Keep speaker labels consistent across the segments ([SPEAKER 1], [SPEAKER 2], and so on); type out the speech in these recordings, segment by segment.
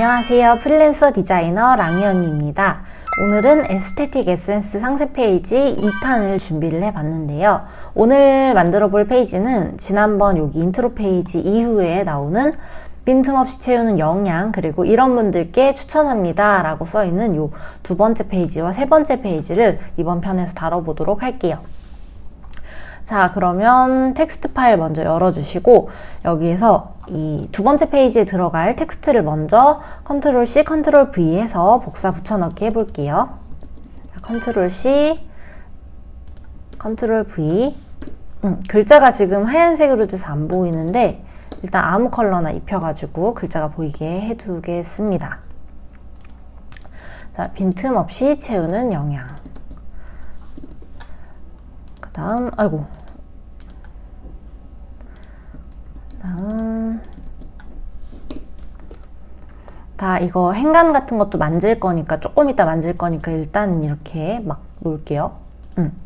[SPEAKER 1] 안녕하세요. 프리랜서 디자이너 랑혜언니입니다. 오늘은 에스테틱 에센스 상세 페이지 2탄을 준비를 해봤는데요. 오늘 만들어 볼 페이지는 지난번 여기 인트로 페이지 이후에 나오는 빈틈없이 채우는 영양, 그리고 이런 분들께 추천합니다 라고 써있는 요 두 번째 페이지와 세 번째 페이지를 이번 편에서 다뤄보도록 할게요. 자, 그러면 텍스트 파일 먼저 열어주시고 여기에서 이 두 번째 페이지에 들어갈 텍스트를 먼저 컨트롤 C, 컨트롤 V 해서 복사 붙여넣기 해볼게요. 컨트롤 C, 컨트롤 V. 글자가 지금 하얀색으로 돼서 안 보이는데 일단 아무 컬러나 입혀가지고 글자가 보이게 해두겠습니다. 자, 빈틈없이 채우는 영양. 그 다음, 다 이거 행간 같은 것도 만질 거니까, 조금 이따 만질 거니까 일단은 이렇게 막 놓을게요.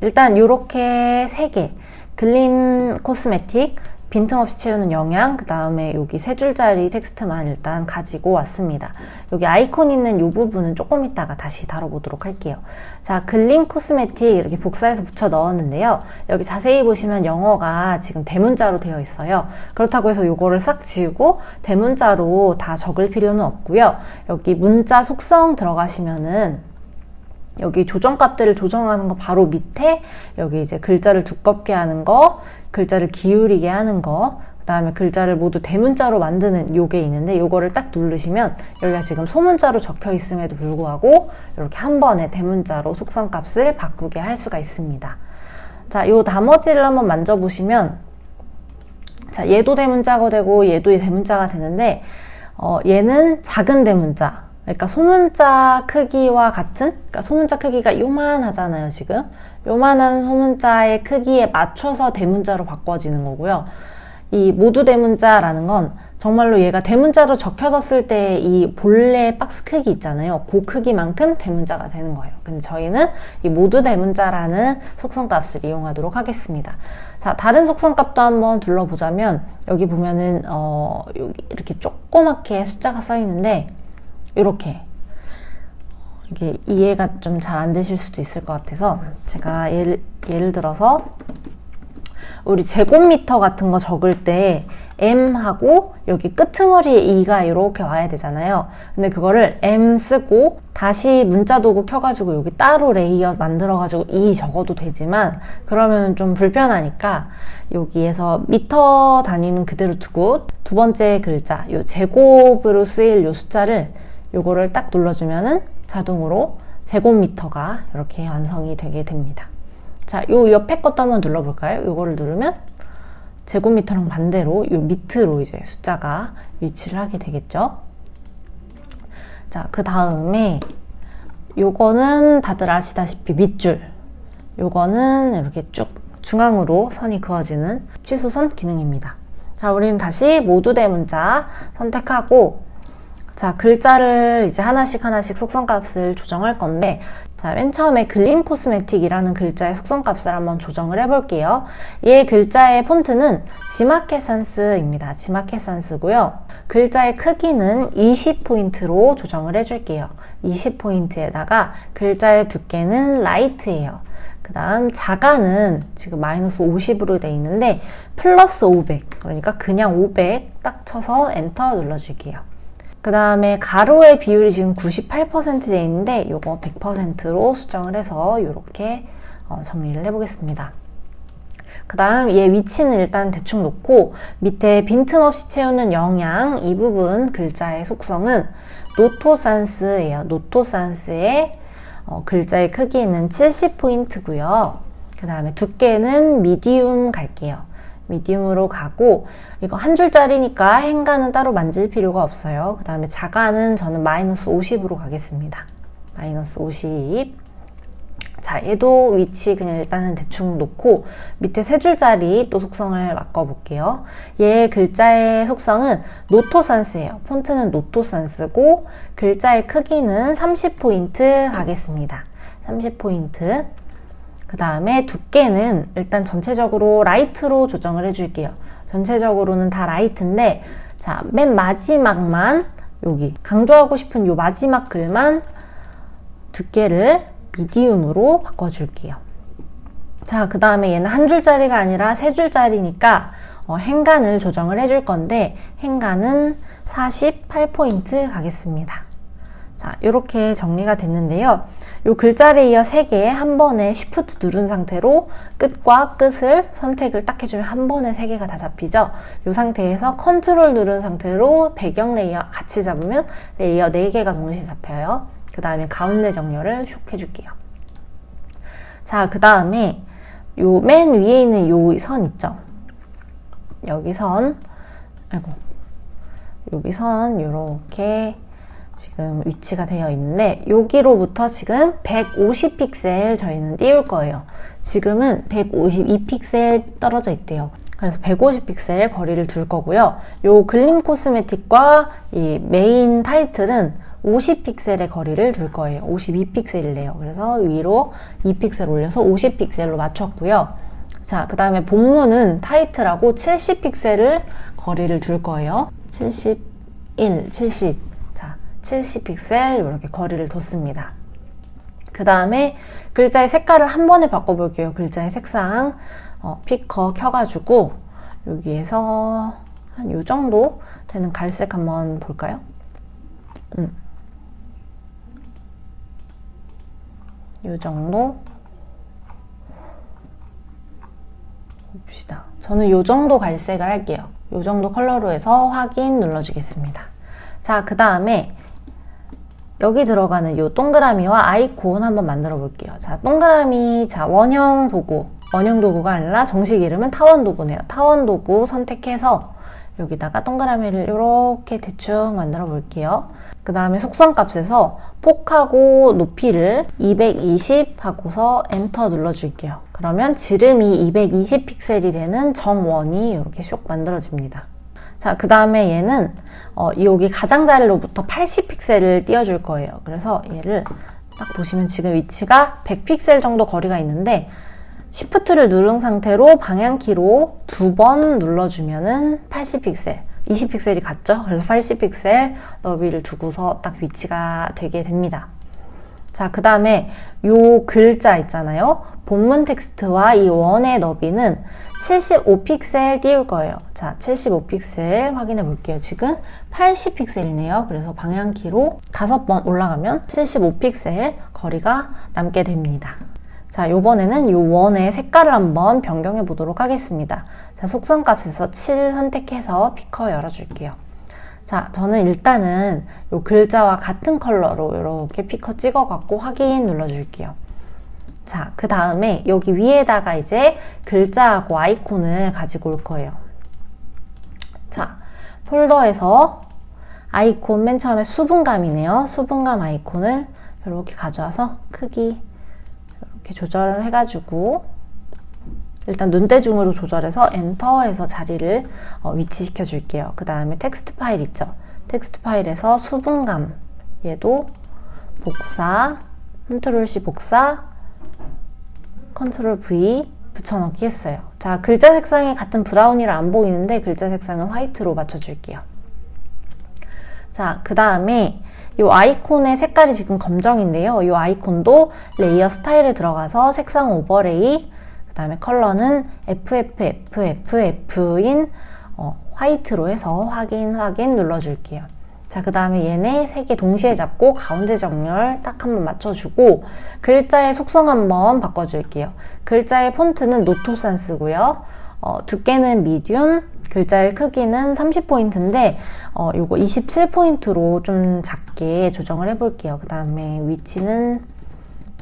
[SPEAKER 1] 일단 요렇게 3개. 글림 코스메틱, 빈틈없이 채우는 영양, 그 다음에 여기 3줄짜리 텍스트만 일단 가지고 왔습니다. 여기 아이콘 있는 이 부분은 조금 이따가 다시 다뤄보도록 할게요. 자, 글림 코스메틱 이렇게 복사해서 붙여 넣었는데요. 여기 자세히 보시면 영어가 지금 대문자로 되어 있어요. 그렇다고 해서 요거를 싹 지우고 대문자로 다 적을 필요는 없고요. 여기 문자 속성 들어가시면은 여기 조정값들을 조정하는 거 바로 밑에 여기 이제 글자를 두껍게 하는 거, 글자를 기울이게 하는 거, 그 다음에 글자를 모두 대문자로 만드는 요게 있는데 요거를 딱 누르시면 여기가 지금 소문자로 적혀 있음에도 불구하고 이렇게 한 번에 대문자로 속성값을 바꾸게 할 수가 있습니다. 자, 요 나머지를 한번 만져보시면 자, 얘도 대문자가 되고 얘도 대문자가 되는데 얘는 작은 대문자, 그러니까 소문자 크기와 같은, 그러니까 소문자 크기가 요만하잖아요, 지금. 요만한 소문자의 크기에 맞춰서 대문자로 바꿔지는 거고요. 이 모두 대문자라는 건 정말로 얘가 대문자로 적혀졌을 때 이 본래 박스 크기 있잖아요. 그 크기만큼 대문자가 되는 거예요. 근데 저희는 이 모두 대문자라는 속성값을 이용하도록 하겠습니다. 자, 다른 속성값도 한번 둘러보자면 여기 보면은 여기 이렇게 조그맣게 숫자가 써 있는데 이렇게 이게 이해가 좀 잘 안 되실 수도 있을 것 같아서 제가 예를 들어서 우리 제곱미터 같은 거 적을 때 M하고 여기 끄트머리에 E가 이렇게 와야 되잖아요. 근데 그거를 M 쓰고 다시 문자 도구 켜가지고 여기 따로 레이어 만들어가지고 E 적어도 되지만 그러면 좀 불편하니까 여기에서 미터 단위는 그대로 두고 두 번째 글자 요 제곱으로 쓰일 요 숫자를 요거를 딱 눌러주면은 자동으로 제곱미터가 이렇게 완성이 되게 됩니다. 자, 요 옆에 것도 한번 눌러볼까요? 요거를 누르면 제곱미터랑 반대로 요 밑으로 이제 숫자가 위치를 하게 되겠죠. 자, 그 다음에 요거는 다들 아시다시피 밑줄, 요거는 이렇게 쭉 중앙으로 선이 그어지는 취소선 기능입니다. 자, 우리는 다시 모두 대문자 선택하고 자, 글자를 이제 하나씩 속성값을 조정할 건데 자, 맨 처음에 글림 코스메틱이라는 글자의 속성값을 한번 조정을 해볼게요. 얘 글자의 폰트는 지마켓 산스입니다. 지마켓 산스고요. 글자의 크기는 20포인트로 조정을 해줄게요. 20포인트에다가 글자의 두께는 라이트예요. 그 다음 자가는 지금 마이너스 50으로 돼 있는데 플러스 500, 그러니까 그냥 500 딱 쳐서 엔터 눌러줄게요. 그 다음에 가로의 비율이 지금 98% 돼 있는데 이거 100%로 수정을 해서 이렇게 정리를 해보겠습니다. 그 다음 얘 위치는 일단 대충 놓고 밑에 빈틈없이 채우는 영양 이 부분 글자의 속성은 노토산스예요. 노토산스의 글자의 크기는 70포인트고요. 그 다음에 두께는 미디움 갈게요. 미디움으로 가고 이거 한 줄짜리니까 행간은 따로 만질 필요가 없어요. 그 다음에 자가는 저는 마이너스 50으로 가겠습니다. 마이너스 50. 자, 얘도 위치 그냥 일단은 대충 놓고 밑에 3줄짜리 또 속성을 바꿔볼게요. 얘 글자의 속성은 노토산스예요. 폰트는 노토산스고 글자의 크기는 30포인트 가겠습니다. 30포인트. 그 다음에 두께는 일단 전체적으로 라이트로 조정을 해줄게요. 전체적으로는 다 라이트인데 자, 맨 마지막만 여기 강조하고 싶은 요 마지막 글만 두께를 미디움으로 바꿔줄게요. 자, 그 다음에 얘는 한 줄짜리가 아니라 세 줄짜리니까 행간을 조정을 해줄 건데 행간은 48포인트 가겠습니다. 자, 이렇게 정리가 됐는데요. 요 글자를 이어 3개 한 번에 Shift 누른 상태로 끝과 끝을 선택을 딱 해주면 한 번에 3개가 다 잡히죠. 이 상태에서 컨트롤 누른 상태로 배경 레이어 같이 잡으면 레이어 4개가 동시에 잡혀요. 그 다음에 가운데 정렬을 슉 해줄게요. 자, 그 다음에 요 맨 위에 있는 요 선 있죠? 여기 선, 여기 선 요렇게 지금 위치가 되어 있는데 여기로부터 지금 150픽셀 저희는 띄울 거예요. 지금은 152픽셀 떨어져 있대요. 그래서 150픽셀 거리를 둘 거고요. 요 글림 코스메틱과 이 메인 타이틀은 50픽셀의 거리를 둘 거예요. 52픽셀이래요. 그래서 위로 2픽셀 올려서 50픽셀로 맞췄고요. 자, 그 다음에 본문은 타이틀하고 70픽셀을 거리를 둘 거예요. 71, 70. 자, 70픽셀 이렇게 거리를 뒀습니다. 그 다음에 글자의 색깔을 한 번에 바꿔볼게요. 글자의 색상 피커 켜가지고 여기에서 한 요 정도 되는 갈색 한번 볼까요? 요 정도 봅시다. 저는 요 정도 갈색을 할게요. 요 정도 컬러로 해서 확인 눌러주겠습니다. 자, 그 다음에 여기 들어가는 요 동그라미와 아이콘 한번 만들어 볼게요. 자, 동그라미, 자, 원형 도구가 아니라 정식 이름은 타원 도구네요. 타원 도구 선택해서 여기다가 동그라미를 이렇게 대충 만들어 볼게요. 그 다음에 속성값에서 폭하고 높이를 220 하고서 엔터 눌러줄게요. 그러면 지름이 220픽셀이 되는 정원이 이렇게 쇽 만들어집니다. 자, 그 다음에 얘는 여기 가장자리로부터 80픽셀을 띄워줄 거예요. 그래서 얘를 딱 보시면 지금 위치가 100픽셀 정도 거리가 있는데 Shift를 누른 상태로 방향키로 2번 눌러주면은 80픽셀, 20픽셀이 같죠? 그래서 80픽셀 너비를 두고서 딱 위치가 되게 됩니다. 자, 그 다음에 요 글자 있잖아요. 본문 텍스트와 이 원의 너비는 75픽셀 띄울 거예요. 자, 75픽셀 확인해 볼게요. 지금 80픽셀이네요. 그래서 방향키로 5번 올라가면 75픽셀 거리가 남게 됩니다. 자, 요번에는 요 원의 색깔을 한번 변경해 보도록 하겠습니다. 자, 속성값에서 7 선택해서 피커 열어줄게요. 자, 저는 일단은 요 글자와 같은 컬러로 이렇게 피커 찍어갖고 확인 눌러줄게요. 자, 그 다음에 여기 위에다가 이제 글자하고 아이콘을 가지고 올 거예요. 자, 폴더에서 아이콘 맨 처음에 수분감이네요. 수분감 아이콘을 이렇게 가져와서 크기 이렇게 조절을 해가지고 일단 눈대중으로 조절해서 엔터해서 자리를 위치시켜 줄게요. 그 다음에 텍스트 파일 있죠? 텍스트 파일에서 수분감 얘도 복사, 컨트롤 C 복사, 컨트롤 V 붙여넣기 했어요. 자, 글자 색상이 같은 브라운이라 안 보이는데 글자 색상은 화이트로 맞춰줄게요. 자, 그 다음에 이 아이콘의 색깔이 지금 검정인데요. 이 아이콘도 레이어 스타일에 들어가서 색상 오버레이, 그 다음에 컬러는 FFFFF인 화이트로 해서 확인 눌러줄게요. 자, 그 다음에 얘네 3개 동시에 잡고 가운데 정렬 딱 한번 맞춰주고 글자의 속성 한번 바꿔줄게요. 글자의 폰트는 노토산 쓰고요. 두께는 미디움, 글자의 크기는 30포인트인데 요거 27포인트로 좀 작게 조정을 해볼게요. 그 다음에 위치는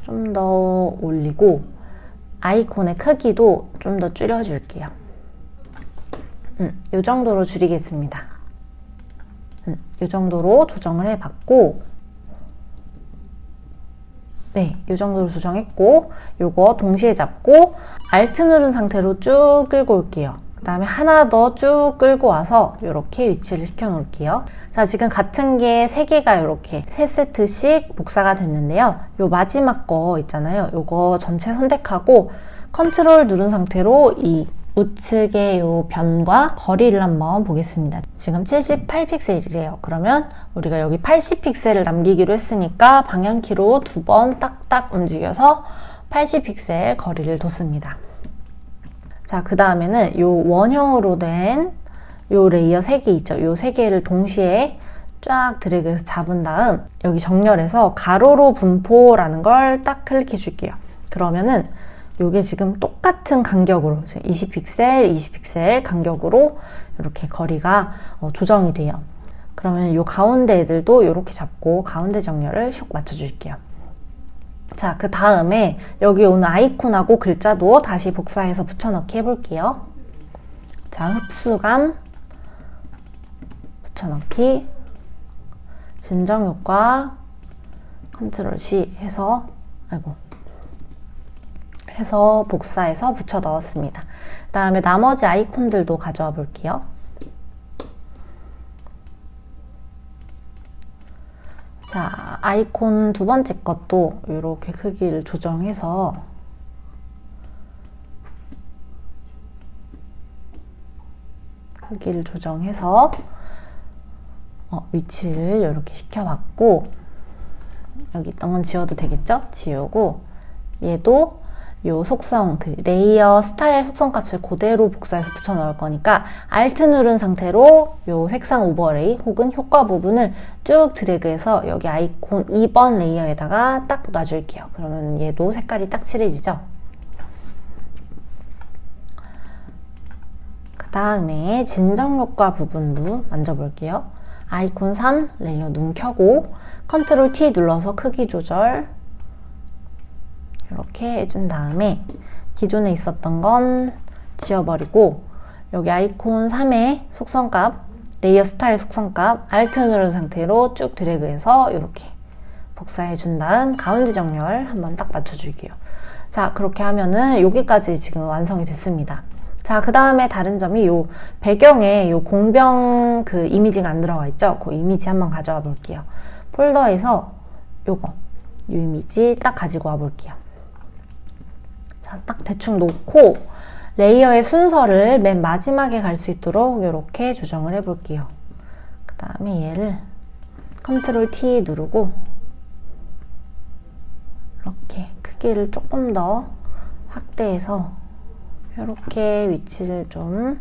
[SPEAKER 1] 좀 더 올리고 아이콘의 크기도 좀 더 줄여줄게요. 요 정도로 줄이겠습니다. 요 정도로 조정을 해봤고, 네, 요 정도로 조정했고, 요거 동시에 잡고 Alt 누른 상태로 쭉 끌고 올게요. 그 다음에 하나 더 쭉 끌고 와서 이렇게 위치를 시켜 놓을게요. 자, 지금 같은 게 3개가 이렇게 3세트씩 복사가 됐는데요. 요 마지막 거 있잖아요. 요거 전체 선택하고 컨트롤 누른 상태로 이 우측의 요 변과 거리를 한번 보겠습니다. 지금 78픽셀이래요. 그러면 우리가 여기 80픽셀을 남기기로 했으니까 방향키로 2번 딱딱 움직여서 80픽셀 거리를 뒀습니다. 자, 그 다음에는 요 원형으로 된 요 레이어 3개 있죠. 요 3개를 동시에 쫙 드래그해서 잡은 다음 여기 정렬해서 가로로 분포라는 걸 딱 클릭해 줄게요. 그러면은 요게 지금 똑같은 간격으로 지금 20픽셀, 20픽셀 간격으로 이렇게 거리가 조정이 돼요. 그러면 요 가운데 애들도 이렇게 잡고 가운데 정렬을 슉 맞춰줄게요. 자, 그 다음에 여기 오는 아이콘하고 글자도 다시 복사해서 붙여넣기 해볼게요. 자, 흡수감, 붙여넣기, 진정효과, 컨트롤 C 해서 해서 복사해서 붙여 넣었습니다. 그 다음에 나머지 아이콘들도 가져와 볼게요. 자, 아이콘 두 번째 것도 이렇게 크기를 조정해서 위치를 이렇게 시켜봤고, 여기 있던 건 지워도 되겠죠? 지우고 얘도 요 속성, 그 레이어 스타일 속성 값을 그대로 복사해서 붙여 넣을 거니까 Alt 누른 상태로 요 색상 오버레이 혹은 효과 부분을 쭉 드래그해서 여기 아이콘 2번 레이어에다가 딱 놔줄게요. 그러면 얘도 색깔이 딱 칠해지죠? 그 다음에 진정 효과 부분도 만져볼게요. 아이콘 3 레이어 눈 켜고 컨트롤 T 눌러서 크기 조절 이렇게 해준 다음에 기존에 있었던 건 지워버리고 여기 아이콘 3의 속성값, 레이어 스타일 속성값 Alt 누른 상태로 쭉 드래그해서 이렇게 복사해준 다음 가운데 정렬 한번 딱 맞춰줄게요. 자, 그렇게 하면은 여기까지 지금 완성이 됐습니다. 자, 그 다음에 다른 점이 요 배경에 요 공병 그 이미지가 안 들어가 있죠? 그 이미지 한번 가져와 볼게요. 폴더에서 요 이미지 딱 가지고 와 볼게요. 자, 딱 대충 놓고 레이어의 순서를 맨 마지막에 갈 수 있도록 이렇게 조정을 해볼게요. 그 다음에 얘를 컨트롤 T 누르고 이렇게 크기를 조금 더 확대해서 이렇게 위치를 좀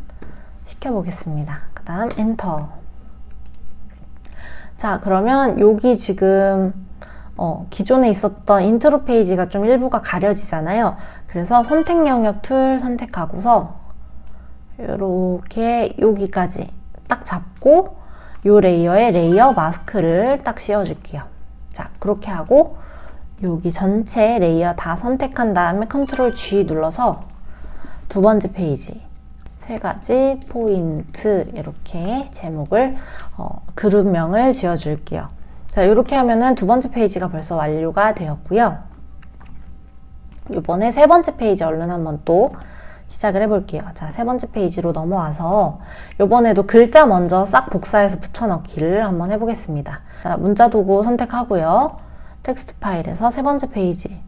[SPEAKER 1] 시켜보겠습니다. 그 다음 엔터. 자, 그러면 여기 지금 기존에 있었던 인트로 페이지가 좀 일부가 가려지잖아요. 그래서 선택 영역 툴 선택하고서 이렇게 여기까지 딱 잡고 이 레이어에 레이어 마스크를 딱 씌워줄게요. 자, 그렇게 하고 여기 전체 레이어 다 선택한 다음에 컨트롤 G 눌러서 두 번째 페이지 세 가지 포인트 이렇게 제목을 그룹명을 지어줄게요. 자, 이렇게 하면은 두 번째 페이지가 벌써 완료가 되었고요. 이번에 세 번째 페이지 얼른 한번 또 시작을 해볼게요. 자, 세 번째 페이지로 넘어와서 이번에도 글자 먼저 싹 복사해서 붙여넣기를 한번 해보겠습니다. 자, 문자 도구 선택하고요. 텍스트 파일에서 세 번째 페이지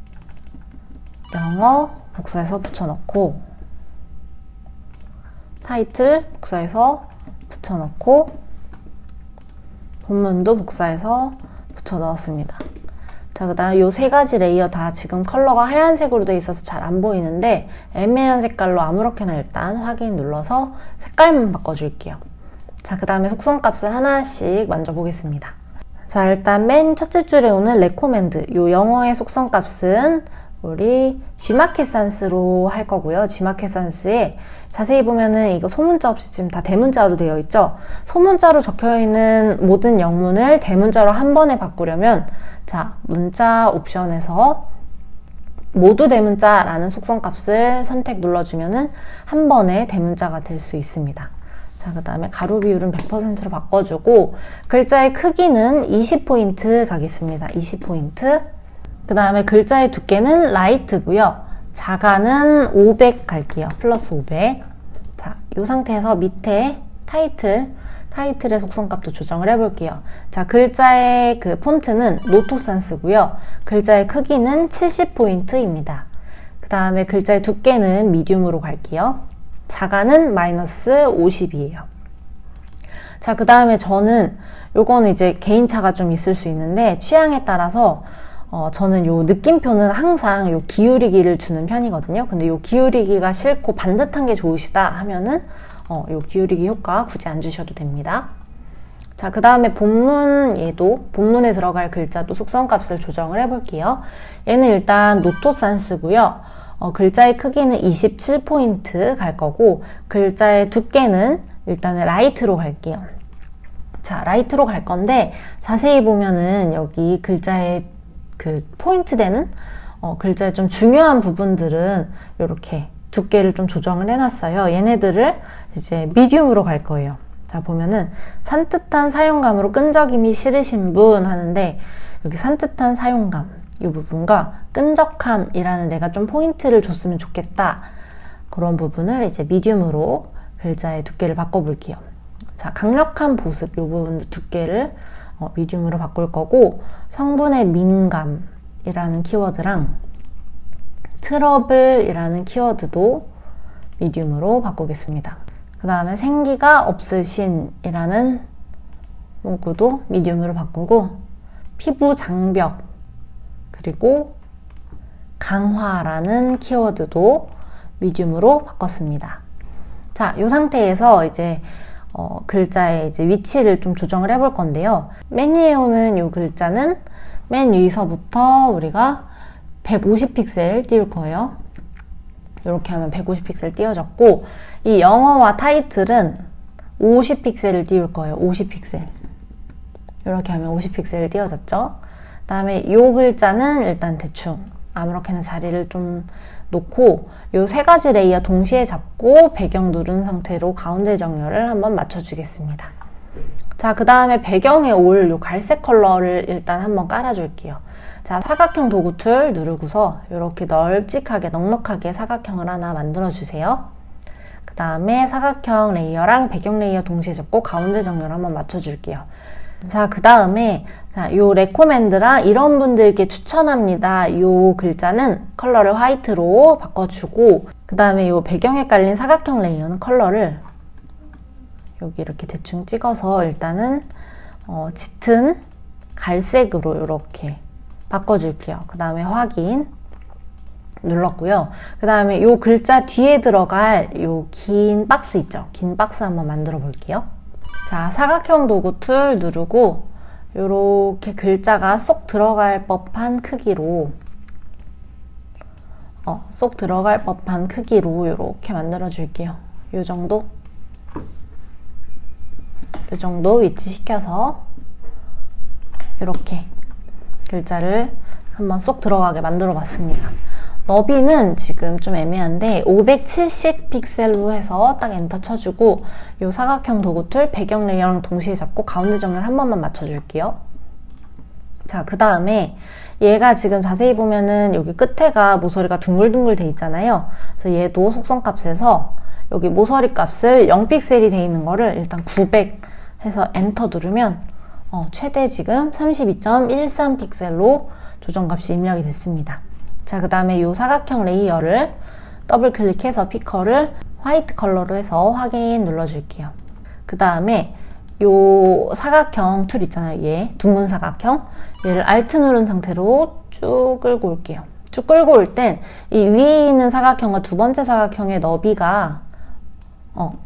[SPEAKER 1] 영어 복사해서 붙여넣고 타이틀 복사해서 붙여넣고 본문도 복사해서 붙여 넣었습니다. 자, 그 다음 요 세 가지 레이어 다 지금 컬러가 하얀색으로 되어 있어서 잘 안 보이는데 애매한 색깔로 아무렇게나 일단 확인 눌러서 색깔만 바꿔줄게요. 자, 그 다음에 속성값을 하나씩 만져보겠습니다. 자, 일단 맨 첫째 줄에 오는 레코멘드, 요 영어의 속성값은 우리 G마켓 산스로 할 거고요. G마켓 산스에 자세히 보면은 이거 소문자 없이 지금 다 대문자로 되어 있죠. 소문자로 적혀 있는 모든 영문을 대문자로 한 번에 바꾸려면 자, 문자 옵션에서 모두 대문자라는 속성값을 선택 눌러주면은 한 번에 대문자가 될 수 있습니다. 자, 그 다음에 가로 비율은 100%로 바꿔주고 글자의 크기는 20포인트 가겠습니다. 20포인트. 그 다음에 글자의 두께는 라이트고요. 자가는 500 갈게요. 플러스 500. 자, 이 상태에서 밑에 타이틀의 속성값도 조정을 해볼게요. 자, 글자의 그 폰트는 노토산스고요. 글자의 크기는 70포인트입니다. 그 다음에 글자의 두께는 미디움으로 갈게요. 자가는 마이너스 50이에요. 자, 그 다음에 저는 요거는 이제 개인차가 좀 있을 수 있는데 취향에 따라서 저는 요 느낌표는 항상 요 기울이기를 주는 편이거든요. 근데 요 기울이기가 싫고 반듯한 게 좋으시다 하면은 요 기울이기 효과 굳이 안 주셔도 됩니다. 자, 그 다음에 본문 얘도 본문에 들어갈 글자도 속성값을 조정을 해볼게요. 얘는 일단 노토산스고요. 글자의 크기는 27포인트 갈 거고 글자의 두께는 일단은 라이트로 갈게요. 자, 라이트로 갈 건데 자세히 보면은 여기 글자의 그 포인트 되는 글자의 좀 중요한 부분들은 이렇게 두께를 좀 조정을 해놨어요. 얘네들을 이제 미디움으로 갈 거예요. 자, 보면은 산뜻한 사용감으로 끈적임이 싫으신 분 하는데 여기 산뜻한 사용감 이 부분과 끈적함이라는 내가 좀 포인트를 줬으면 좋겠다. 그런 부분을 이제 미디움으로 글자의 두께를 바꿔볼게요. 자, 강력한 보습 이 부분 두께를 미디움으로 바꿀 거고 성분의 민감이라는 키워드랑 트러블이라는 키워드도 미디움으로 바꾸겠습니다. 그 다음에 생기가 없으신이라는 문구도 미디움으로 바꾸고 피부 장벽 그리고 강화라는 키워드도 미디움으로 바꿨습니다. 자, 이 상태에서 이제 글자의 이제 위치를 좀 조정을 해볼 건데요. 맨 위에 오는 이 글자는 맨 위서부터 우리가 150픽셀 띄울 거예요. 이렇게 하면 150픽셀 띄워졌고 이 영어와 타이틀은 50픽셀을 띄울 거예요. 50픽셀. 이렇게 하면 50픽셀을 띄워졌죠. 그 다음에 이 글자는 일단 대충 아무렇게나 자리를 좀 놓고 이 세 가지 레이어 동시에 잡고 배경 누른 상태로 가운데 정렬을 한번 맞춰주겠습니다. 자, 그 다음에 배경에 올 이 갈색 컬러를 일단 한번 깔아줄게요. 자, 사각형 도구 툴 누르고서 이렇게 널찍하게 넉넉하게 사각형을 하나 만들어주세요. 그 다음에 사각형 레이어랑 배경 레이어 동시에 잡고 가운데 정렬 한번 맞춰줄게요. 자, 그 다음에 요 레코멘드랑 이런 분들께 추천합니다. 요 글자는 컬러를 화이트로 바꿔주고 그 다음에 요 배경에 깔린 사각형 레이어는 컬러를 여기 이렇게 대충 찍어서 일단은 짙은 갈색으로 이렇게 바꿔줄게요. 그 다음에 확인 눌렀고요. 그 다음에 요 글자 뒤에 들어갈 요 긴 박스 있죠? 긴 박스 한번 만들어 볼게요. 자, 사각형 도구 툴 누르고 요렇게 글자가 쏙 들어갈 법한 크기로 쏙 들어갈 법한 크기로 요렇게 만들어 줄게요. 요 정도 위치시켜서 이렇게 글자를 한번 쏙 들어가게 만들어 봤습니다. 너비는 지금 좀 애매한데 570픽셀로 해서 딱 엔터 쳐주고 이 사각형 도구 툴 배경 레이어랑 동시에 잡고 가운데 정렬 한 번만 맞춰줄게요. 자, 그 다음에 얘가 지금 자세히 보면은 여기 끝에가 모서리가 둥글둥글 돼 있잖아요. 그래서 얘도 속성값에서 여기 모서리 값을 0픽셀이 돼 있는 거를 일단 900 해서 엔터 누르면 최대 지금 32.13픽셀로 조정값이 입력이 됐습니다. 자, 그 다음에 이 사각형 레이어를 더블 클릭해서 피커를 화이트 컬러로 해서 확인 눌러줄게요. 그 다음에 이 사각형 툴 있잖아요. 얘 둥근 사각형 얘를 Alt 누른 상태로 쭉 끌고 올게요. 쭉 끌고 올 땐 이 위에 있는 사각형과 두 번째 사각형의 너비가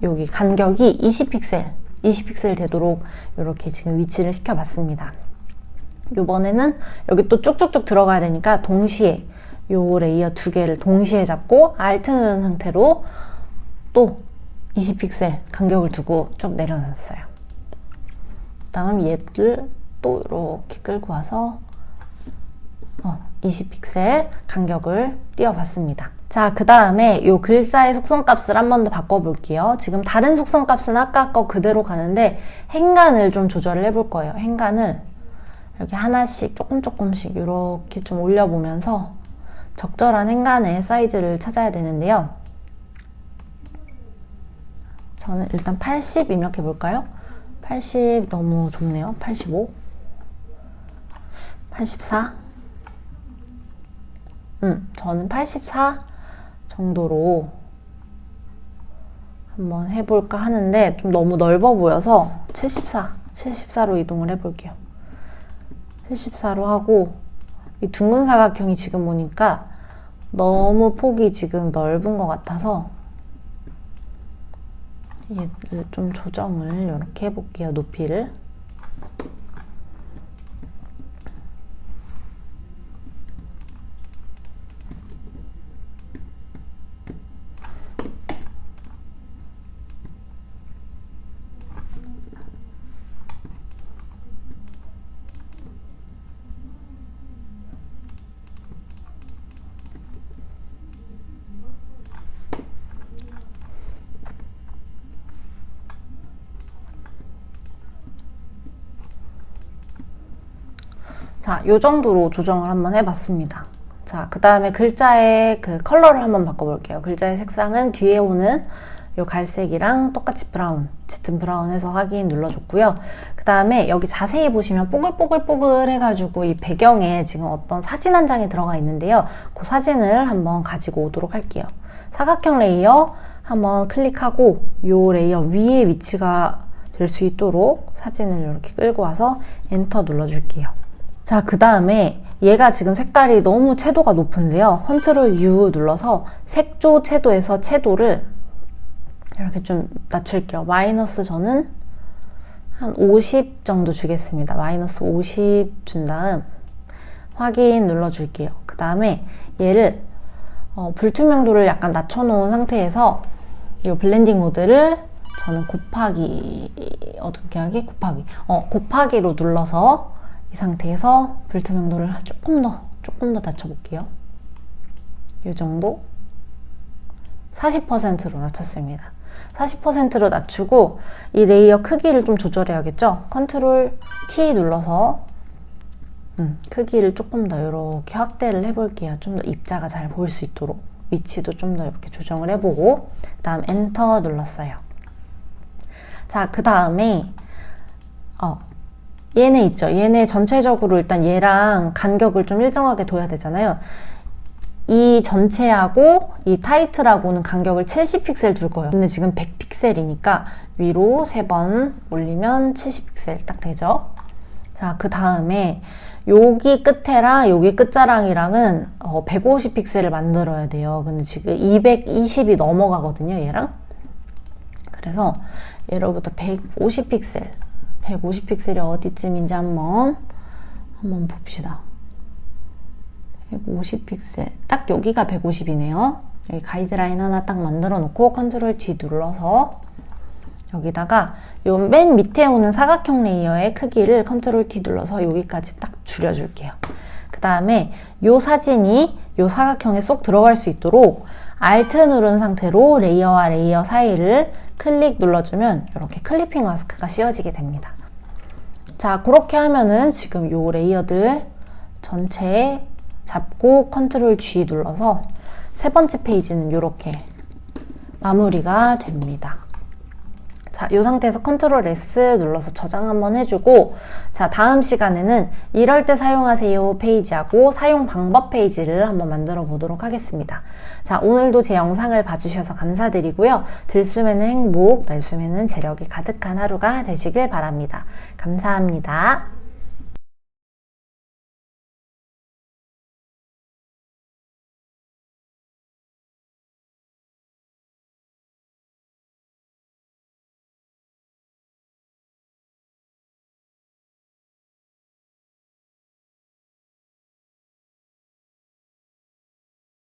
[SPEAKER 1] 여기 간격이 20픽셀 되도록 이렇게 지금 위치를 시켜봤습니다. 이번에는 여기 또 쭉쭉쭉 들어가야 되니까 동시에 요 레이어 두 개를 동시에 잡고 Alt 누른 상태로 또 20픽셀 간격을 두고 쭉 내려놨어요. 다음 얘를 또 이렇게 끌고 와서 20픽셀 간격을 띄워봤습니다. 자, 그 다음에 이 글자의 속성값을 한 번 더 바꿔볼게요. 지금 다른 속성값은 아까 거 그대로 가는데 행간을 좀 조절을 해볼 거예요. 행간을 이렇게 하나씩 조금씩 이렇게 좀 올려보면서 적절한 행간의 사이즈를 찾아야 되는데요. 저는 일단 80 입력해 볼까요? 80 너무 좁네요. 85 84 저는 84 정도로 한번 해볼까 하는데 좀 너무 넓어 보여서 74로 이동을 해볼게요. 74로 하고 이 둥근 사각형이 지금 보니까 너무 폭이 지금 넓은 것 같아서 얘를 좀 조정을 이렇게 해볼게요. 높이를. 자, 요 정도로 조정을 한번 해봤습니다. 자, 그 다음에 글자의 그 컬러를 한번 바꿔볼게요. 글자의 색상은 뒤에 오는 요 갈색이랑 똑같이 브라운, 짙은 브라운 해서 확인 눌러줬고요. 그 다음에 여기 자세히 보시면 뽀글뽀글 해가지고 이 배경에 지금 어떤 사진 한 장이 들어가 있는데요. 그 사진을 한번 가지고 오도록 할게요. 사각형 레이어 한번 클릭하고 요 레이어 위에 위치가 될 수 있도록 사진을 이렇게 끌고 와서 엔터 눌러줄게요. 자, 그 다음에 얘가 지금 색깔이 너무 채도가 높은데요. 컨트롤 U 눌러서 색조 채도에서 채도를 이렇게 좀 낮출게요. 마이너스 저는 한 50 정도 주겠습니다. 마이너스 50 준 다음 확인 눌러줄게요. 그 다음에 얘를 불투명도를 약간 낮춰놓은 상태에서 이 블렌딩 모드를 저는 곱하기 어둡게 하기 곱하기로 눌러서 이 상태에서 불투명도를 조금 더 낮춰볼게요. 이 정도 40%로 낮췄습니다. 40%로 낮추고 이 레이어 크기를 좀 조절해야겠죠? 컨트롤 키 눌러서 크기를 조금 더 이렇게 확대를 해볼게요. 좀 더 입자가 잘 보일 수 있도록 위치도 좀 더 이렇게 조정을 해보고 그 다음 엔터 눌렀어요. 자, 그 다음에 얘네 있죠? 얘네 전체적으로 일단 얘랑 간격을 좀 일정하게 둬야 되잖아요. 이 전체하고 이 타이틀하고는 간격을 70픽셀 둘 거예요. 근데 지금 100픽셀이니까 위로 3번 올리면 70픽셀 딱 되죠? 자, 그 다음에 여기 끝에랑 여기 끝자랑이랑은 150픽셀을 만들어야 돼요. 근데 지금 220이 넘어가거든요, 얘랑. 그래서 얘로부터 150픽셀이 어디쯤인지 한번 봅시다. 150픽셀. 딱 여기가 150이네요. 여기 가이드라인 하나 딱 만들어 놓고 컨트롤 D 눌러서 여기다가 요 맨 밑에 오는 사각형 레이어의 크기를 컨트롤 D 눌러서 여기까지 딱 줄여줄게요. 그 다음에 요 사진이 요 사각형에 쏙 들어갈 수 있도록 Alt 누른 상태로 레이어와 레이어 사이를 클릭 눌러주면 이렇게 클리핑 마스크가 씌워지게 됩니다. 자, 그렇게 하면은 지금 요 레이어들 전체에 잡고 컨트롤 G 눌러서 세 번째 페이지는 이렇게 마무리가 됩니다. 자, 이 상태에서 컨트롤 S 눌러서 저장 한번 해주고, 자, 다음 시간에는 이럴 때 사용하세요 페이지하고 사용 방법 페이지를 한번 만들어 보도록 하겠습니다. 자, 오늘도 제 영상을 봐주셔서 감사드리고요. 들숨에는 행복, 날숨에는 재력이 가득한 하루가 되시길 바랍니다. 감사합니다.